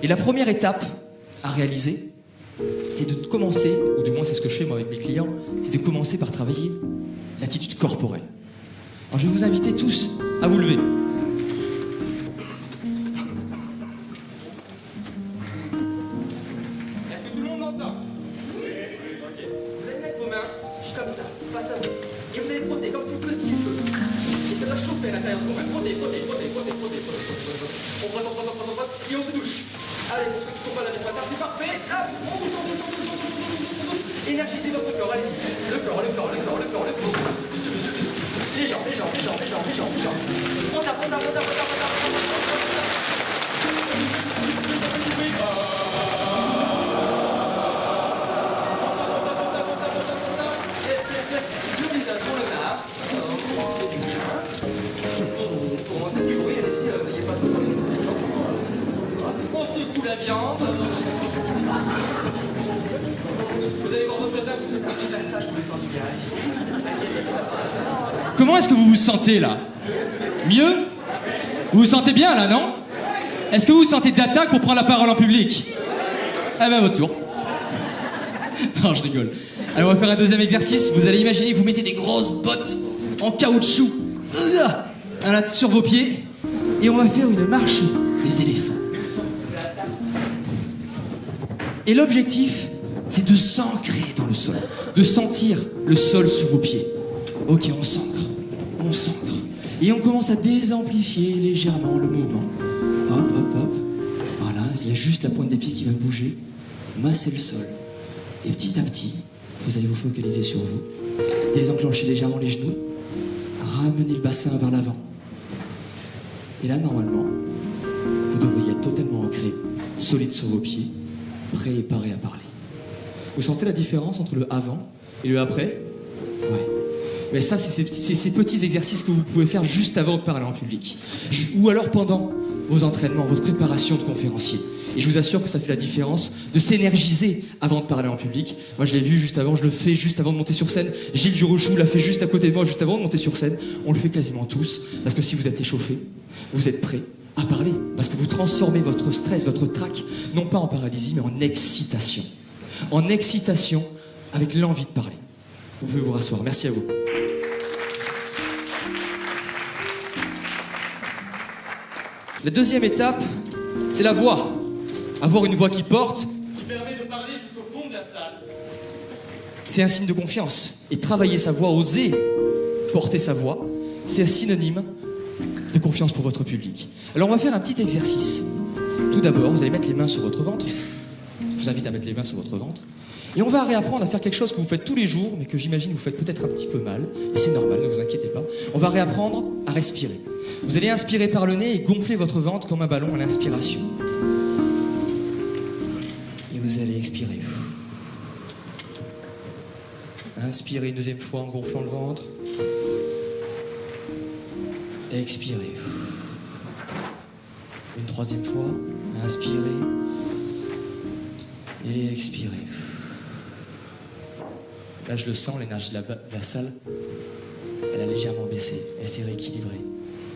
la première étape à réaliser, c'est de commencer, ou du moins c'est ce que je fais moi avec mes clients, c'est de commencer par travailler l'attitude corporelle. Alors je vais vous inviter tous à vous lever. Est-ce que tout le monde m'entend? Oui. Ok. Vous allez mettre vos mains comme ça, face à vous. Et vous allez frotter comme si vous faisiez du feu. Et ça doit chauffer à l'intérieur de vos mains. Frottez. On frotte, et on se douche. Allez, pour ceux qui ne sont pas là ce matin, c'est parfait. Hop, on bouge. Énergisez votre corps, allez-y. Le corps. Les jambes. On tape. Le visage pour le nard. On fait du bruit, allez-y, n'ayez pas de problème. On secoue la viande. Vous allez voir votre voisin, vous faites un petit massage pour lui faire du bien. Comment est-ce que vous vous sentez là? Mieux? Vous vous sentez bien là, non? Est-ce que vous vous sentez d'attaque pour prendre la parole en public? Ah ben, votre tour. Non, je rigole. Alors on va faire un deuxième exercice. Vous allez imaginer que vous mettez des grosses bottes en caoutchouc sur vos pieds et on va faire une marche des éléphants. Et l'objectif, c'est de s'ancrer dans le sol, de sentir le sol sous vos pieds. Ok, on s'ancre. Et on commence à désamplifier légèrement le mouvement. Hop. Voilà, il y a juste la pointe des pieds qui va bouger. Massez le sol. Et petit à petit, vous allez vous focaliser sur vous. Désenclenchez légèrement les genoux. Ramenez le bassin vers l'avant. Et là, normalement, vous devriez être totalement ancré, solide sur vos pieds, prêt et paré à parler. Vous sentez la différence entre le avant et le après? Ouais. Mais ça, c'est ces petits exercices que vous pouvez faire juste avant de parler en public. Ou alors pendant vos entraînements, votre préparation de conférencier. Et je vous assure que ça fait la différence de s'énergiser avant de parler en public. Moi, je l'ai vu juste avant, je le fais juste avant de monter sur scène. Gilles Durochou l'a fait juste à côté de moi, juste avant de monter sur scène. On le fait quasiment tous, parce que si vous êtes échauffé, vous êtes prêt à parler. Parce que vous transformez votre stress, votre trac, non pas en paralysie, mais en excitation. En excitation avec l'envie de parler. Vous pouvez vous rasseoir. Merci à vous. La deuxième étape, c'est la voix. Avoir une voix qui porte, qui permet de parler jusqu'au fond de la salle. C'est un signe de confiance. Et travailler sa voix, oser porter sa voix, c'est un synonyme de confiance pour votre public. Alors on va faire un petit exercice. Tout d'abord, vous allez mettre les mains sur votre ventre. Je vous invite à mettre les mains sur votre ventre. Et on va réapprendre à faire quelque chose que vous faites tous les jours, mais que j'imagine vous faites peut-être un petit peu mal. Et c'est normal, ne vous inquiétez pas. On va réapprendre à respirer. Vous allez inspirer par le nez et gonfler votre ventre comme un ballon à l'inspiration. Et vous allez expirer. Inspirez une deuxième fois en gonflant le ventre. Expirez. Une troisième fois. Inspirez. Et expirez. Là, je le sens, l'énergie de la salle, elle a légèrement baissé, elle s'est rééquilibrée.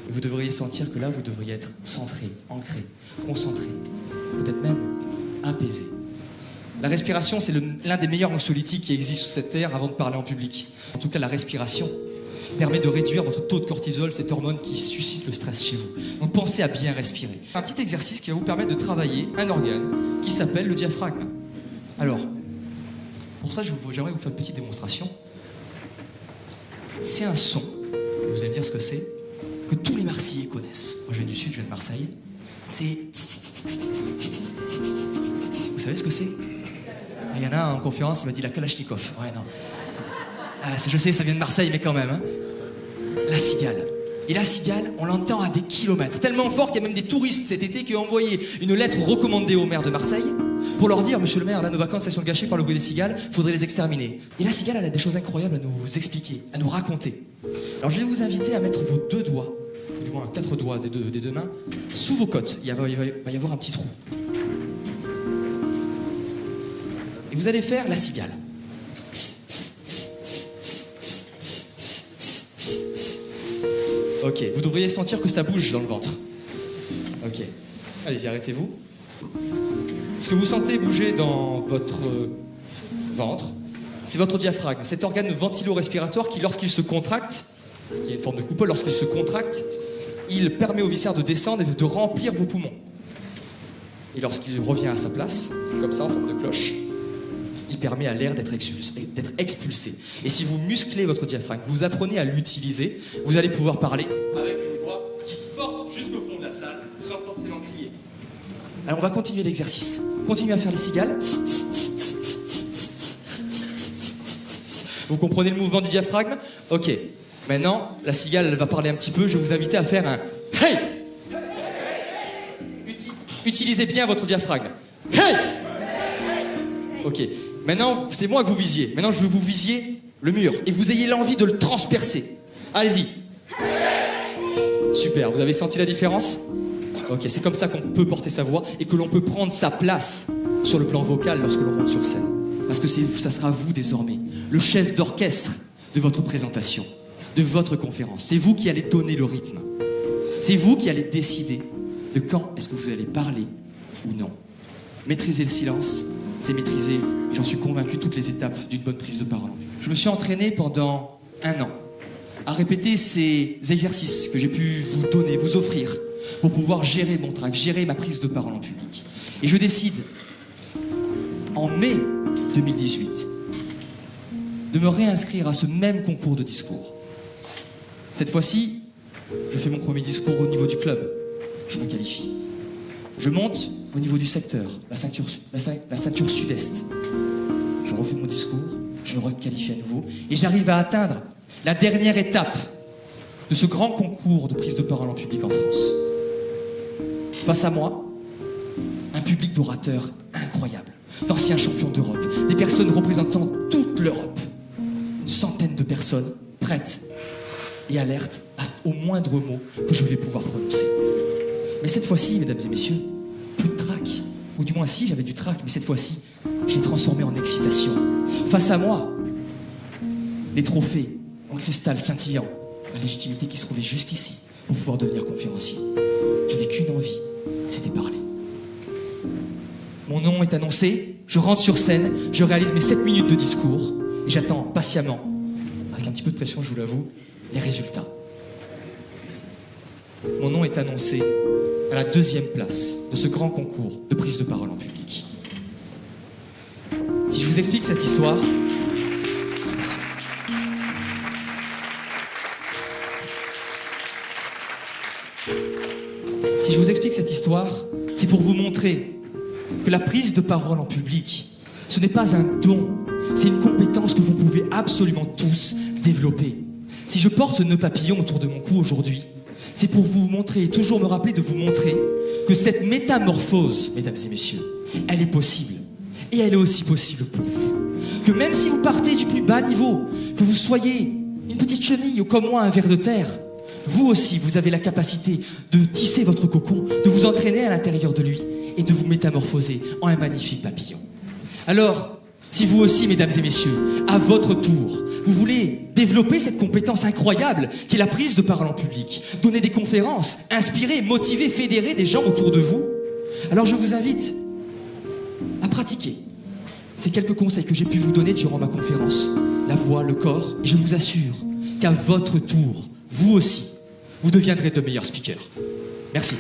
Et vous devriez sentir que là, vous devriez être centré, ancré, concentré, peut-être même apaisé. La respiration, c'est l'un des meilleurs anxiolytiques qui existent sur cette terre avant de parler en public. En tout cas, la respiration permet de réduire votre taux de cortisol, cette hormone qui suscite le stress chez vous. Donc pensez à bien respirer. Un petit exercice qui va vous permettre de travailler un organe qui s'appelle le diaphragme. Alors, pour ça, j'aimerais vous faire une petite démonstration. C'est un son, vous allez me dire ce que c'est, que tous les Marseillais connaissent. Moi, je viens du Sud, je viens de Marseille. C'est... Vous savez ce que c'est? Il y en a un en conférence, il m'a dit la Kalachnikov. Ouais, non. Je sais, ça vient de Marseille, mais quand même. Hein. La cigale. Et la cigale, on l'entend à des kilomètres. Tellement fort qu'il y a même des touristes cet été qui ont envoyé une lettre recommandée au maire de Marseille pour leur dire, monsieur le maire, là, nos vacances, elles sont gâchées par le bruit des cigales, il faudrait les exterminer. Et la cigale, elle a des choses incroyables à nous expliquer, à nous raconter. Alors je vais vous inviter à mettre vos deux doigts, ou du moins 4 doigts des deux mains, sous vos côtes. Il va y avoir un petit trou. Et vous allez faire la cigale. Ok, vous devriez sentir que ça bouge dans le ventre. Ok, allez-y, arrêtez-vous. Ce que vous sentez bouger dans votre ventre, c'est votre diaphragme, cet organe ventilo-respiratoire qui, lorsqu'il se contracte, qui a une forme de coupole, lorsqu'il se contracte, il permet aux viscères de descendre et de remplir vos poumons. Et lorsqu'il revient à sa place, comme ça, en forme de cloche, il permet à l'air d'être expulsé. Et si vous musclez votre diaphragme, vous apprenez à l'utiliser, vous allez pouvoir parler avec une voix qui porte jusqu'au fond de la salle, sans forcément crier. Alors on va continuer l'exercice. Continuez à faire les cigales. Vous comprenez le mouvement du diaphragme? Ok. Maintenant, la cigale elle va parler un petit peu. Je vais vous inviter à faire un hey. Utilisez bien votre diaphragme. Hey. Ok. Maintenant, c'est moi que vous visiez. Maintenant, je veux que vous visiez le mur et que vous ayez l'envie de le transpercer. Allez-y. Super. Vous avez senti la différence? Ok. C'est comme ça qu'on peut porter sa voix et que l'on peut prendre sa place sur le plan vocal lorsque l'on monte sur scène. Parce que ça sera vous désormais, le chef d'orchestre de votre présentation, de votre conférence. C'est vous qui allez donner le rythme. C'est vous qui allez décider de quand est-ce que vous allez parler ou non. Maîtriser le silence, c'est maîtriser, j'en suis convaincu, toutes les étapes d'une bonne prise de parole. Je me suis entraîné pendant 1 an à répéter ces exercices que j'ai pu vous donner, vous offrir, pour pouvoir gérer mon trac, gérer ma prise de parole en public. Et je décide, en mai 2018, de me réinscrire à ce même concours de discours. Cette fois-ci, je fais mon premier discours au niveau du club. Je me qualifie. Je monte au niveau du secteur, la ceinture sud-est. Je refais mon discours, je me requalifie à nouveau, et j'arrive à atteindre la dernière étape de ce grand concours de prise de parole en public en France. Face à moi, un public d'orateurs incroyables, d'anciens champions d'Europe, des personnes représentant toute l'Europe. Une centaine de personnes prêtes et alertes au moindre mot que je vais pouvoir prononcer. Mais cette fois-ci, mesdames et messieurs, plus de trac. Ou du moins si, j'avais du trac, mais cette fois-ci, je l'ai transformé en excitation. Face à moi, les trophées en cristal scintillant, la légitimité qui se trouvait juste ici pour pouvoir devenir conférencier. J'avais qu'une envie, c'était parler. Mon nom est annoncé, je rentre sur scène, je réalise mes 7 minutes de discours et j'attends patiemment, avec un petit peu de pression, je vous l'avoue, les résultats. Mon nom est annoncé à la 2e place de ce grand concours de prise de parole en public. Si je vous explique cette histoire... Merci. Si je vous explique cette histoire, c'est pour vous montrer que la prise de parole en public, ce n'est pas un don, c'est une compétence que vous pouvez absolument tous développer. Si je porte ce nœud papillon autour de mon cou aujourd'hui, c'est pour vous montrer, toujours me rappeler de vous montrer que cette métamorphose, mesdames et messieurs, elle est possible. Et elle est aussi possible pour vous. Que même si vous partez du plus bas niveau, que vous soyez une petite chenille ou comme moi un ver de terre, vous aussi, vous avez la capacité de tisser votre cocon, de vous entraîner à l'intérieur de lui et de vous métamorphoser en un magnifique papillon. Alors, si vous aussi, mesdames et messieurs, à votre tour, vous voulez développer cette compétence incroyable qui est la prise de parole en public, donner des conférences, inspirer, motiver, fédérer des gens autour de vous, alors je vous invite à pratiquer ces quelques conseils que j'ai pu vous donner durant ma conférence. La voix, le corps, et je vous assure qu'à votre tour, vous aussi, vous deviendrez de meilleurs speakers. Merci.